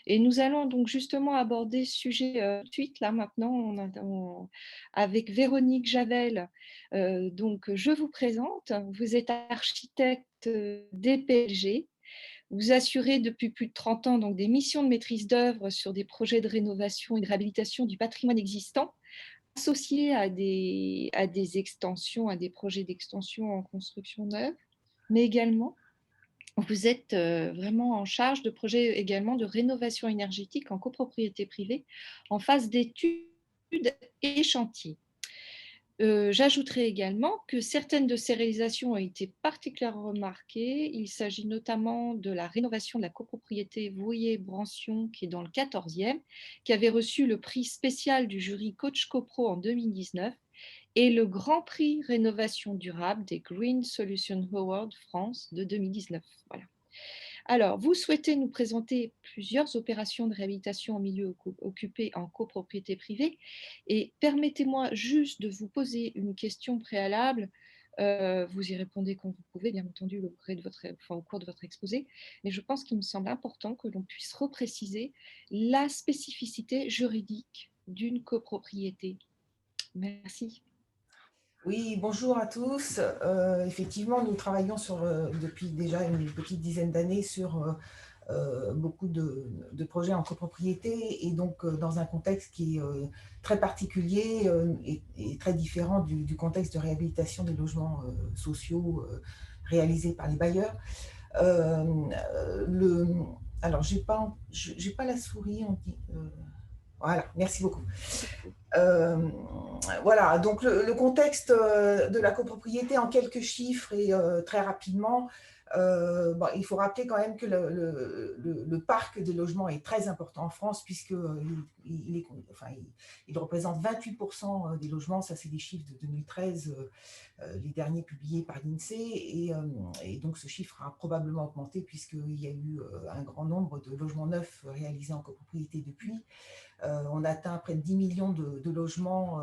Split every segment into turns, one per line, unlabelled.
Et nous allons donc justement aborder ce sujet tout de suite, là maintenant, avec Véronique Javel. Donc, je vous présente. Vous êtes architecte DPLG. Vous assurez depuis plus de 30 ans donc, des missions de maîtrise d'œuvre sur des projets de rénovation et de réhabilitation du patrimoine existant, associés à des extensions, à des projets d'extension en construction neuve, mais également vous êtes vraiment en charge de projets également de rénovation énergétique en copropriété privée, en phase d'études et chantier. J'ajouterai également que certaines de ces réalisations ont été particulièrement remarquées. Il s'agit notamment de la rénovation de la copropriété Vouillé-Brancion, qui est dans le 14e, qui avait reçu le prix spécial du jury Coach CoPro en 2019 et le Grand Prix Rénovation durable des Green Solution Awards France de 2019. Voilà. Alors, vous souhaitez nous présenter plusieurs opérations de réhabilitation en milieu occupé en copropriété privée. Et permettez-moi juste de vous poser une question préalable. Vous y répondez quand vous pouvez, bien entendu, au cours de votre exposé. Mais je pense qu'il me semble important que l'on puisse repréciser la spécificité juridique d'une copropriété. Merci.
Oui, bonjour à tous. Effectivement, nous travaillons depuis déjà une petite dizaine d'années sur beaucoup de projets en copropriété et donc dans un contexte qui est très particulier et très différent du contexte de réhabilitation des logements sociaux réalisés par les bailleurs. Euh, le, alors, j'ai pas la souris, on dit. Voilà, merci beaucoup. Euh, voilà, donc le contexte de la copropriété en quelques chiffres et très rapidement, bon, il faut rappeler quand même que le parc des logements est très important en France puisque il représente 28% des logements, ça c'est des chiffres de 2013, les derniers publiés par l'INSEE, et donc ce chiffre a probablement augmenté puisqu'il y a eu un grand nombre de logements neufs réalisés en copropriété depuis. On atteint près de 10 millions de logements,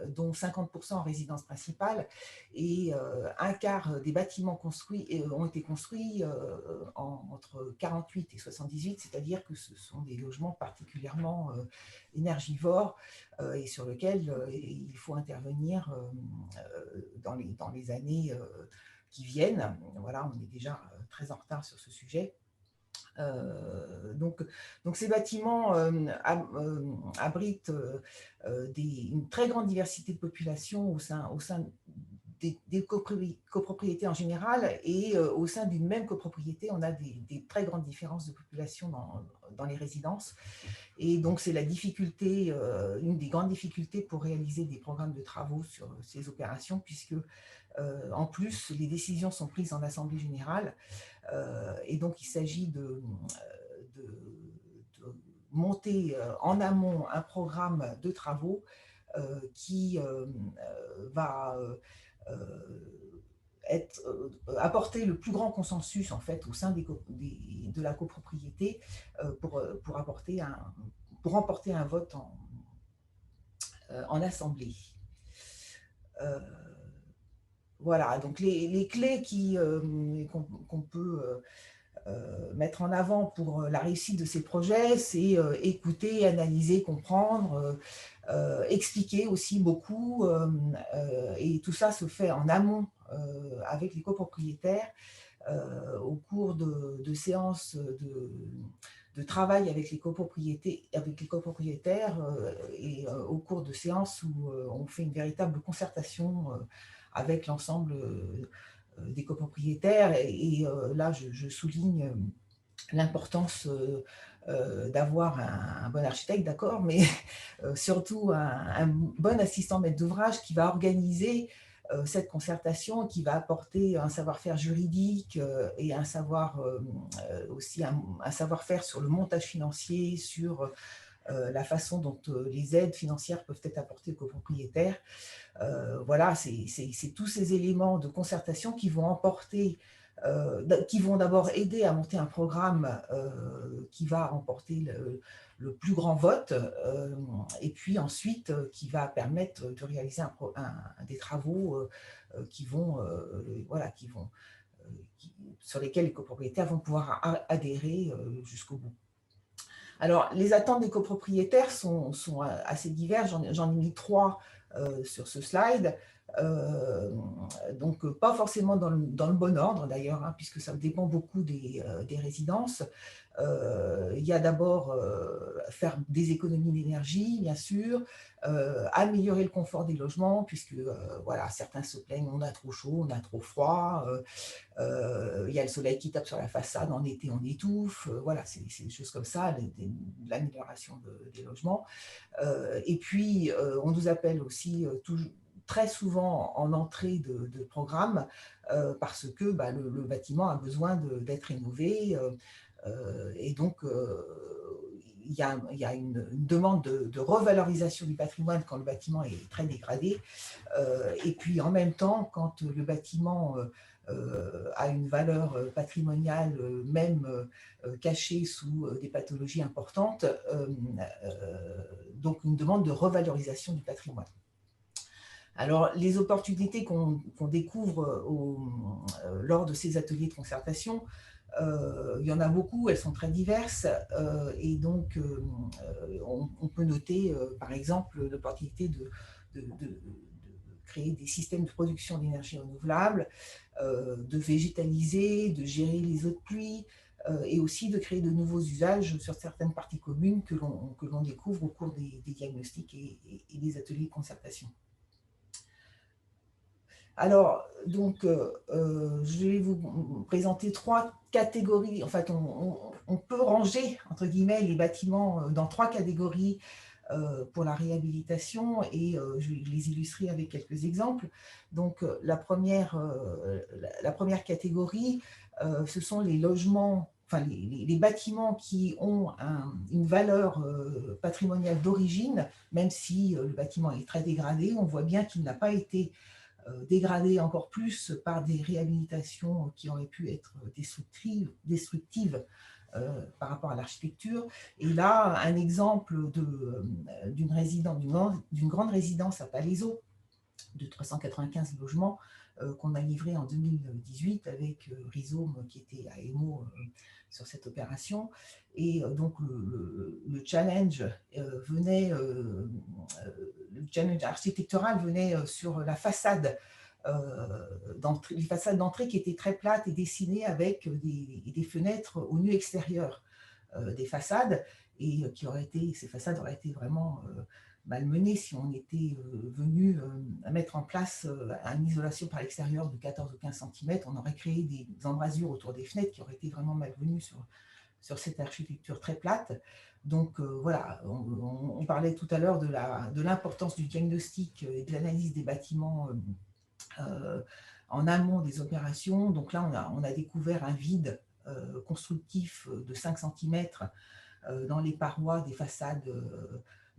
dont 50% en résidence principale, et un quart des bâtiments construits ont été construits entre 48 et 78, c'est-à-dire que ce sont des logements particulièrement énergivores et sur lesquels il faut intervenir dans les années qui viennent. Voilà, on est déjà très en retard sur ce sujet. Donc ces bâtiments abritent une très grande diversité de population au sein des copropriétés en général, et au sein d'une même copropriété, on a des très grandes différences de population dans les résidences. Et donc c'est la difficulté, une des grandes difficultés pour réaliser des programmes de travaux sur ces opérations, puisque en plus les décisions sont prises en assemblée générale. Et donc, il s'agit de monter en amont un programme de travaux qui va apporter le plus grand consensus en fait au sein de la copropriété pour remporter un vote en assemblée. Euh, voilà, donc les clés qu'on peut mettre en avant pour la réussite de ces projets, c'est écouter, analyser, comprendre, expliquer aussi beaucoup. Et tout ça se fait en amont avec les copropriétaires au cours de séances de travail avec les copropriétaires et au cours de séances où on fait une véritable concertation avec l'ensemble des copropriétaires. Et là, je souligne l'importance d'avoir un bon architecte, d'accord, mais surtout un bon assistant maître d'ouvrage qui va organiser cette concertation, qui va apporter un savoir-faire juridique et aussi un savoir-faire sur le montage financier, sur la façon dont les aides financières peuvent être apportées aux copropriétaires. Voilà, c'est tous ces éléments de concertation qui vont qui vont d'abord aider à monter un programme qui va remporter le plus grand vote, et puis ensuite qui va permettre de réaliser des travaux sur lesquels les copropriétaires vont pouvoir adhérer jusqu'au bout. Alors, les attentes des copropriétaires sont assez diverses. J'en ai mis trois sur ce slide. Euh, donc, pas forcément dans le bon ordre d'ailleurs, hein, puisque ça dépend beaucoup des résidences. Il y a d'abord faire des économies d'énergie, bien sûr, améliorer le confort des logements, puisque voilà, certains se plaignent, on a trop chaud, on a trop froid. Il y a le soleil qui tape sur la façade, en été on étouffe, voilà, c'est des choses comme ça, l'amélioration des logements. Et puis, on nous appelle aussi très souvent en entrée de programme parce que bah, le bâtiment a besoin d'être rénové. Et donc, il y a une demande de revalorisation du patrimoine quand le bâtiment est très dégradé. Et puis en même temps, quand le bâtiment a une valeur patrimoniale, même cachée sous des pathologies importantes, donc une demande de revalorisation du patrimoine. Alors, les opportunités qu'on découvre lors de ces ateliers de concertation, il y en a beaucoup, elles sont très diverses, et donc on peut noter par exemple l'opportunité de créer des systèmes de production d'énergie renouvelable, de végétaliser, de gérer les eaux de pluie, et aussi de créer de nouveaux usages sur certaines parties communes que l'on découvre au cours des diagnostics et des ateliers de concertation. Alors, donc, je vais vous présenter trois catégories. En fait, on peut ranger, entre guillemets, les bâtiments dans trois catégories pour la réhabilitation, et je vais les illustrer avec quelques exemples. Donc, la première catégorie, ce sont les logements, enfin les bâtiments qui ont une valeur patrimoniale d'origine, même si le bâtiment est très dégradé. On voit bien qu'il n'a pas été dégradé encore plus par des réhabilitations qui auraient pu être destructives par rapport à l'architecture. Et là, un exemple d'une grande résidence à Palaiseau de 395 logements qu'on a livré en 2018 avec Rhizome qui était à EMO sur cette opération. Et donc le challenge architectural venait sur la façade les façades d'entrée qui étaient très plates et dessinées avec des fenêtres au nu extérieur des façades, et ces façades auraient été vraiment malmenées si on était venu mettre en place une isolation par l'extérieur de 14 ou 15 cm. On aurait créé des embrasures autour des fenêtres qui auraient été vraiment malvenues sur cette architecture très plate. Donc voilà, on parlait tout à l'heure de l'importance du diagnostic et de l'analyse des bâtiments en amont des opérations. Donc là, on a découvert un vide constructif de 5 cm dans les parois des façades,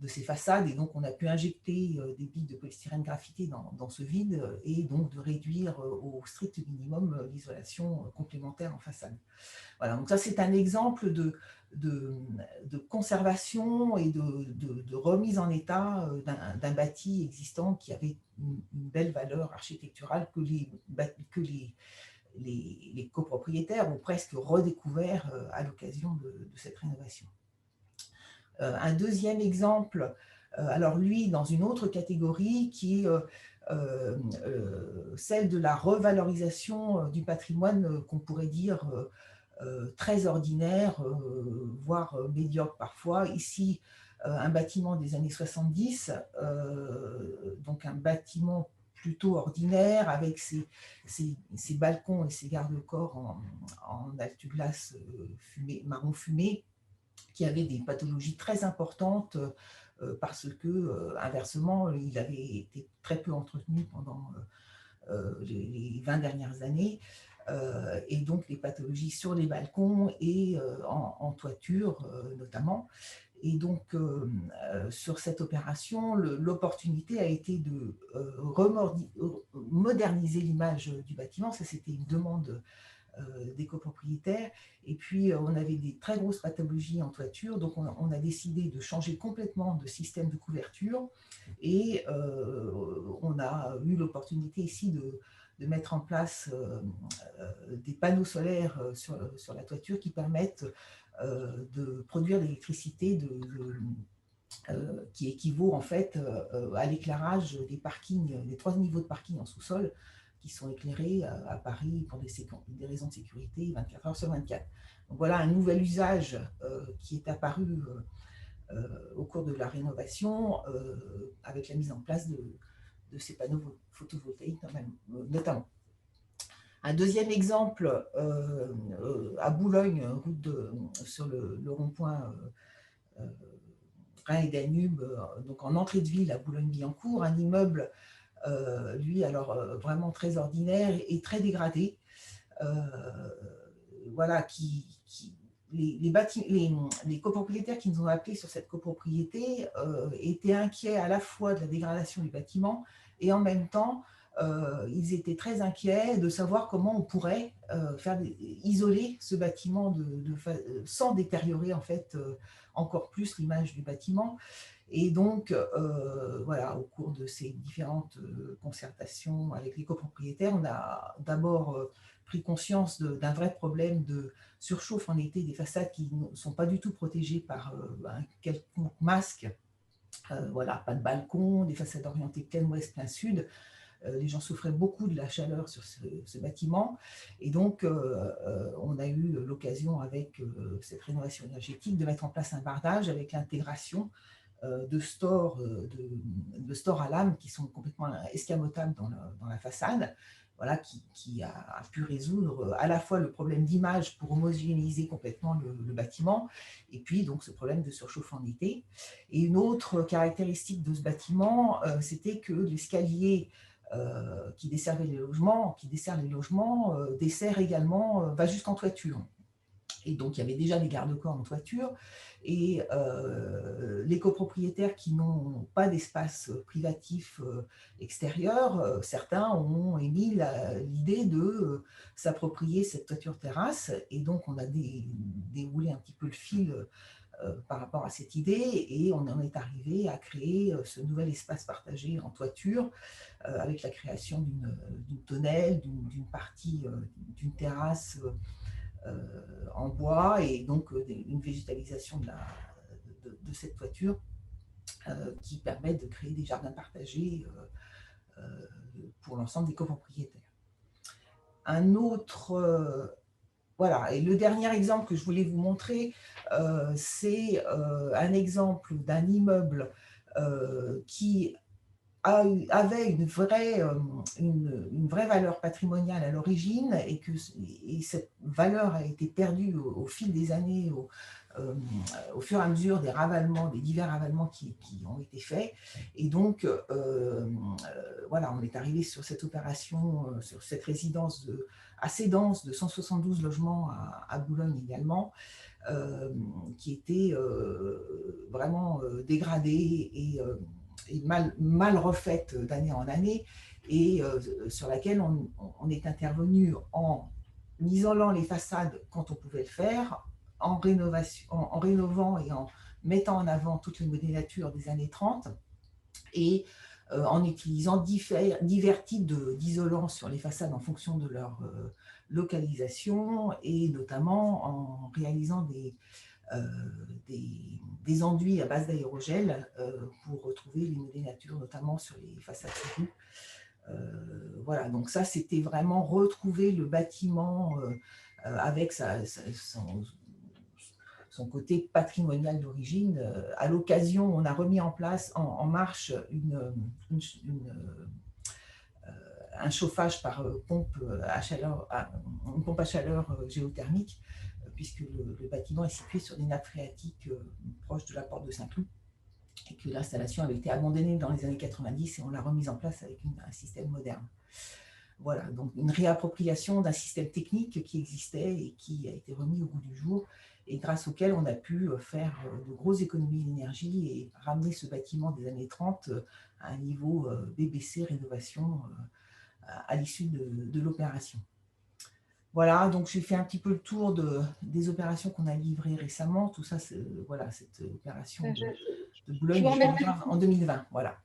de ces façades, et donc on a pu injecter des billes de polystyrène graphité dans ce vide, et donc de réduire au strict minimum l'isolation complémentaire en façade. Voilà, donc ça c'est un exemple de conservation et de remise en état d'un bâti existant qui avait une belle valeur architecturale que les copropriétaires ont presque redécouvert à l'occasion de cette rénovation. Un deuxième exemple, alors lui dans une autre catégorie qui est celle de la revalorisation du patrimoine qu'on pourrait dire très ordinaire, voire médiocre parfois. Ici, un bâtiment des années 70, donc un bâtiment plutôt ordinaire avec ses balcons et ses garde-corps en altu-glace marron fumé, qui avait des pathologies très importantes parce que, inversement, il avait été très peu entretenu pendant les 20 dernières années. Et donc les pathologies sur les balcons et en toiture notamment. Et donc sur cette opération, l'opportunité a été de moderniser l'image du bâtiment. Ça, c'était une demande des copropriétaires. Et puis on avait des très grosses pathologies en toiture, donc on a décidé de changer complètement de système de couverture, et on a eu l'opportunité ici de mettre en place des panneaux solaires sur la toiture qui permettent de produire de l'électricité qui équivaut en fait à l'éclairage des parkings, des 3 niveaux de parking en sous-sol qui sont éclairés à Paris pour des raisons de sécurité 24 heures sur 24. Donc voilà un nouvel usage qui est apparu au cours de la rénovation avec la mise en place de ces panneaux photovoltaïques notamment. Un deuxième exemple, à Boulogne, sur le rond-point Rhin et Danube, donc en entrée de ville à Boulogne-Billancourt, un immeuble, lui, alors vraiment très ordinaire et très dégradé. Voilà, les copropriétaires qui nous ont appelés sur cette copropriété étaient inquiets à la fois de la dégradation du bâtiment et en même temps, ils étaient très inquiets de savoir comment on pourrait isoler ce bâtiment sans détériorer en fait encore plus l'image du bâtiment. Et donc, voilà, au cours de ces différentes concertations avec les copropriétaires, on a d'abord pris conscience d'un vrai problème de surchauffe en été des façades qui ne sont pas du tout protégées par un quelconque masque. Voilà, pas de balcon, des façades orientées plein ouest, plein sud. Les gens souffraient beaucoup de la chaleur sur ce bâtiment. Et donc, on a eu l'occasion, avec cette rénovation énergétique, de mettre en place un bardage avec l'intégration de stores à lames qui sont complètement escamotables dans la façade, voilà, qui a pu résoudre à la fois le problème d'image pour homogénéiser complètement le bâtiment, et puis donc ce problème de surchauffe en été. Et une autre caractéristique de ce bâtiment, c'était que l'escalier qui dessert les logements, dessert également, va jusqu'en toiture. Et donc, il y avait déjà des garde-corps en toiture. Et les copropriétaires qui n'ont pas d'espace privatif extérieur, certains ont émis l'idée de s'approprier cette toiture terrasse. Et donc, on a déroulé un petit peu le fil par rapport à cette idée. Et on en est arrivé à créer ce nouvel espace partagé en toiture avec la création d'une tonnelle, d'une partie, d'une terrasse en bois, et donc une végétalisation de cette toiture qui permet de créer des jardins partagés pour l'ensemble des copropriétaires. Un autre, voilà, et le dernier exemple que je voulais vous montrer, c'est un exemple d'un immeuble qui avait une vraie valeur patrimoniale à l'origine, et cette valeur a été perdue au fil des années, au fur et à mesure des divers ravalements qui ont été faits. Et donc, voilà, on est arrivé sur cette opération, sur cette résidence assez dense de 172 logements à Boulogne également, qui était vraiment dégradée et mal refaite d'année en année, et sur laquelle on est intervenu en isolant les façades quand on pouvait le faire, en rénovant et en mettant en avant toutes les modélatures des années 30, et en utilisant divers types d'isolants sur les façades en fonction de leur localisation, et notamment en réalisant des enduits à base d'aérogel pour retrouver les modélatures, notamment sur les façades suivies. Voilà, donc ça, c'était vraiment retrouver le bâtiment avec son côté patrimonial d'origine. À l'occasion, on a remis en place, en marche, un chauffage par pompe à chaleur, une pompe à chaleur géothermique, puisque le bâtiment est situé sur des nappes phréatiques proches de la porte de Saint-Cloud, et que l'installation avait été abandonnée dans les années 90 et on l'a remise en place avec un système moderne. Voilà, donc une réappropriation d'un système technique qui existait et qui a été remis au goût du jour, et grâce auquel on a pu faire de grosses économies d'énergie et ramener ce bâtiment des années 30 à un niveau BBC rénovation à l'issue de l'opération. Voilà, donc j'ai fait un petit peu le tour des opérations qu'on a livrées récemment. Tout ça, voilà, cette opération de Boulogne en 2020. Voilà.